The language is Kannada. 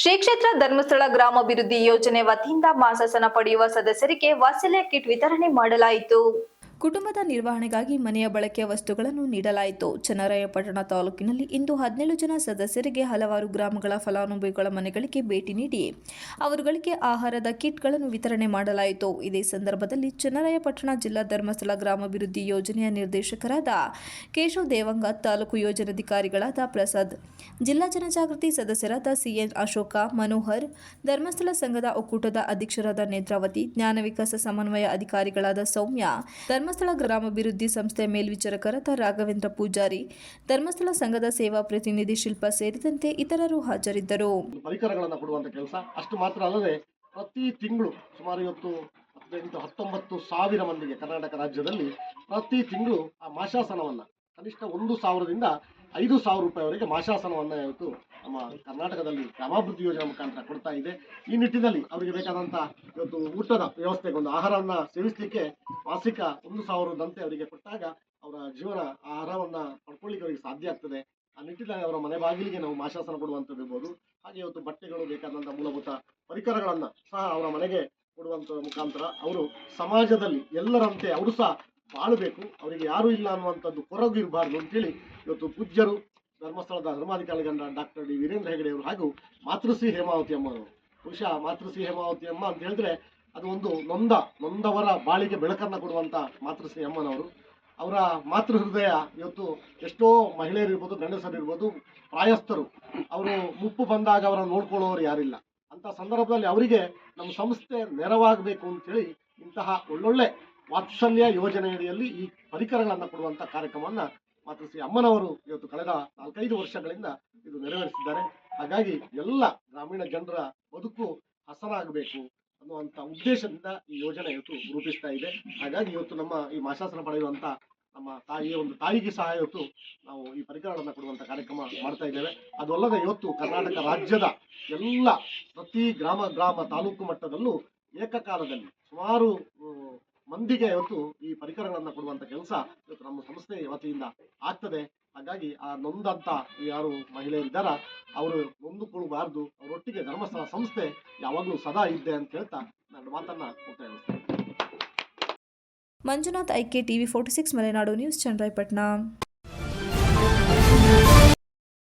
ಶ್ರೀ ಕ್ಷೇತ್ರ ಧರ್ಮಸ್ಥಳ ಗ್ರಾಮಾಭಿವೃದ್ಧಿ ಯೋಜನೆ ವತಿಯಿಂದ ಮಾಸಾಸನ ಪಡೆಯುವ ಸದಸ್ಯರಿಗೆ ವಾತ್ಸಲ್ಯ ಕಿಟ್ ವಿತರಣೆ ಮಾಡಲಾಯಿತು. ಕುಟುಂಬದ ನಿರ್ವಹಣೆಗಾಗಿ ಮನೆಯ ಬಳಕೆಯ ವಸ್ತುಗಳನ್ನು ನೀಡಲಾಯಿತು. ಚನ್ನರಾಯಪಟ್ಟಣ ತಾಲೂಕಿನಲ್ಲಿ ಇಂದು 17 ಜನ ಸದಸ್ಯರಿಗೆ ಹಲವಾರು ಗ್ರಾಮಗಳ ಫಲಾನುಭವಿಗಳ ಮನೆಗಳಿಗೆ ಭೇಟಿ ನೀಡಿ ಅವರುಗಳಿಗೆ ಆಹಾರದ ಕಿಟ್ಗಳನ್ನು ವಿತರಣೆ ಮಾಡಲಾಯಿತು. ಇದೇ ಸಂದರ್ಭದಲ್ಲಿ ಚನ್ನರಾಯಪಟ್ಟಣ ಜಿಲ್ಲಾ ಧರ್ಮಸ್ಥಳ ಗ್ರಾಮಾಭಿವೃದ್ಧಿ ಯೋಜನೆಯ ನಿರ್ದೇಶಕರಾದ ಕೇಶವ್ ದೇವಂಗ, ತಾಲೂಕು ಯೋಜನಾಧಿಕಾರಿಗಳಾದ ಪ್ರಸಾದ್, ಜಿಲ್ಲಾ ಜನಜಾಗೃತಿ ಸದಸ್ಯರಾದ ಸಿಎನ್ ಅಶೋಕ, ಮನೋಹರ್, ಧರ್ಮಸ್ಥಳ ಸಂಘದ ಒಕ್ಕೂಟದ ಅಧ್ಯಕ್ಷರಾದ ನೇತ್ರಾವತಿ, ಜ್ಞಾನ ವಿಕಾಸ ಸಮನ್ವಯ ಅಧಿಕಾರಿಗಳಾದ ಸೌಮ್ಯ, ಧರ್ಮಸ್ಥಳ ಗ್ರಾಮಾಭಿವೃದ್ಧಿ ಸಂಸ್ಥೆ ಮೇಲ್ವಿಚಾರಕರಾದ ರಾಘವೇಂದ್ರ ಪೂಜಾರಿ, ಧರ್ಮಸ್ಥಳ ಸಂಘದ ಸೇವಾ ಪ್ರತಿನಿಧಿ ಶಿಲ್ಪ ಸೇರಿದಂತೆ ಇತರರು ಹಾಜರಿದ್ದರು. ಪರಿಕರಗಳನ್ನು ಕೊಡುವಂತ ಕೆಲಸ ಅಷ್ಟು ಮಾತ್ರ ಅಲ್ಲದೆ ಪ್ರತಿ ತಿಂಗಳು ಸುಮಾರು ಇವತ್ತು 19,000 ಮಂದಿಗೆ ಕರ್ನಾಟಕ ರಾಜ್ಯದಲ್ಲಿ ಪ್ರತಿ ತಿಂಗಳು ಆ ಮಾಶಾಸನವನ್ನ ಕನಿಷ್ಠ 1,000ದಿಂದ 5,000 ರೂಪಾಯಿವರೆಗೆ ಮಾಶಾಸನವನ್ನ ಇವತ್ತು ನಮ್ಮ ಕರ್ನಾಟಕದಲ್ಲಿ ಗ್ರಾಮಾಭಿವೃದ್ಧಿ ಯೋಜನೆ ಮುಖಾಂತರ ಕೊಡ್ತಾ ಇದೆ. ಈ ನಿಟ್ಟಿನಲ್ಲಿ ಅವರಿಗೆ ಬೇಕಾದಂತ ಇವತ್ತು ಊಟದ ವ್ಯವಸ್ಥೆಗೆ ಒಂದು ಆಹಾರವನ್ನ ಸೇವಿಸಲಿಕ್ಕೆ ಮಾಸಿಕ 1,000ದಂತೆ ಅವರಿಗೆ ಕೊಟ್ಟಾಗ ಅವರ ಜೀವನ ಆಹಾರವನ್ನ ಪಡ್ಕೊಳ್ಳಿಕ್ಕೆ ಅವರಿಗೆ ಸಾಧ್ಯ ಆಗ್ತದೆ. ಆ ನಿಟ್ಟಿನಲ್ಲಿ ಅವರ ಮನೆ ಬಾಗಿಲಿಗೆ ನಾವು ಮಾಶಾಸನ ಕೊಡುವಂಥದ್ದು ಇರ್ಬೋದು. ಹಾಗೆ ಇವತ್ತು ಬಟ್ಟೆಗಳು ಬೇಕಾದಂಥ ಮೂಲಭೂತ ಪರಿಕರಗಳನ್ನ ಸಹ ಅವರ ಮನೆಗೆ ಕೊಡುವಂಥ ಮುಖಾಂತರ ಅವರು ಸಮಾಜದಲ್ಲಿ ಎಲ್ಲರಂತೆ ಅವರು ಸಹ ಬಾಳಬೇಕು, ಅವರಿಗೆ ಯಾರು ಇಲ್ಲ ಅನ್ನುವಂಥದ್ದು ಕೊರಗು ಇರಬಾರ್ದು ಅಂತೇಳಿ ಇವತ್ತು ಪೂಜ್ಯರು ಧರ್ಮಸ್ಥಳದ ಧರ್ಮಾಧಿಕಾರಿಗಳಾದ ಡಾಕ್ಟರ್ ಡಿ ವೀರೇಂದ್ರ ಹೆಗಡೆ ಅವರು ಹಾಗೂ ಮಾತೃಶ್ರೀ ಹೇಮಾವತಿ ಅಮ್ಮನವರು, ಬಹುಶಃ ಮಾತೃಶ್ರೀ ಹೇಮಾವತಿ ಅಮ್ಮ ಅಂತ ಹೇಳಿದ್ರೆ ಅದು ಒಂದು ನೊಂದವರ ಬಾಳಿಗೆ ಬೆಳಕನ್ನು ಕೊಡುವಂತ ಮಾತೃಶ್ರೀ ಅಮ್ಮನವರು. ಅವರ ಮಾತೃ ಹೃದಯ ಇವತ್ತು ಎಷ್ಟೋ ಮಹಿಳೆಯರಿರ್ಬೋದು, ಗಂಡಸರಿರ್ಬೋದು, ಪ್ರಾಯಸ್ಥರು ಅವರು ಮುಪ್ಪು ಬಂದಾಗ ಅವರನ್ನು ನೋಡ್ಕೊಳ್ಳೋರು ಯಾರಿಲ್ಲ. ಅಂತ ಸಂದರ್ಭದಲ್ಲಿ ಅವರಿಗೆ ನಮ್ಮ ಸಂಸ್ಥೆ ನೆರವಾಗಬೇಕು ಅಂತೇಳಿ ಇಂತಹ ಒಳ್ಳೊಳ್ಳೆ ವಾತ್ಸಲ್ಯ ಯೋಜನೆಯಡಿಯಲ್ಲಿ ಈ ಪರಿಕರಗಳನ್ನು ಕೊಡುವಂತ ಕಾರ್ಯಕ್ರಮವನ್ನ ಮಾತೃಶ್ರೀ ಅಮ್ಮನವರು ಇವತ್ತು ಕಳೆದ 4-5 ವರ್ಷಗಳಿಂದ ಇದು ನೆರವೇರಿಸಿದ್ದಾರೆ. ಹಾಗಾಗಿ ಎಲ್ಲ ಗ್ರಾಮೀಣ ಜನರ ಬದುಕು ಹಸನಾಗಬೇಕು ಅನ್ನುವಂಥ ಉದ್ದೇಶದಿಂದ ಈ ಯೋಜನೆ ಇವತ್ತು ರೂಪಿಸ್ತಾ ಇದೆ. ಹಾಗಾಗಿ ಇವತ್ತು ನಮ್ಮ ಈ ಮಾಶಾಸನ ಪಡೆಯುವಂತ ನಮ್ಮ ತಾಯಿಗೆ ಸಹ ಇವತ್ತು ನಾವು ಈ ಪರಿಕರಗಳನ್ನು ಕೊಡುವಂತ ಕಾರ್ಯಕ್ರಮ ಮಾಡ್ತಾ ಇದ್ದೇವೆ. ಅದು ಅಲ್ಲದೆ ಇವತ್ತು ಕರ್ನಾಟಕ ರಾಜ್ಯದ ಎಲ್ಲ ಪ್ರತಿ ಗ್ರಾಮ ತಾಲೂಕು ಮಟ್ಟದಲ್ಲೂ ಏಕಕಾಲದಲ್ಲಿ ಸುಮಾರು ಮಂದಿಗೆ ಇವತ್ತು ಈ ಪರಿಕರಗಳನ್ನು ಕೊಡುವಂತ ಕೆಲಸ ಇವತ್ತು ನಮ್ಮ ಸಂಸ್ಥೆ ವತಿಯಿಂದ ಆಗ್ತದೆ. ಹಾಗಾಗಿ ಆ ನೊಂದಂತ ಯಾರು ಮಹಿಳೆಯರಿದ್ದಾರ ಅವರು ನೊಂದುಕೊಳ್ಳಬಾರದು, ಅವರೊಟ್ಟಿಗೆ ಧರ್ಮಸ್ಥಳ ಸಂಸ್ಥೆ ಯಾವಾಗಲೂ ಸದಾ ಇದ್ದೆ ಅಂತ ಹೇಳ್ತಾ ನನ್ನ ಮಾತನ್ನ ಮುಕ್ತಾಯಗೊಳಿಸ್ತೇನೆ. Manjunath, IK TV 46 Malenadu news, Channarayapatna.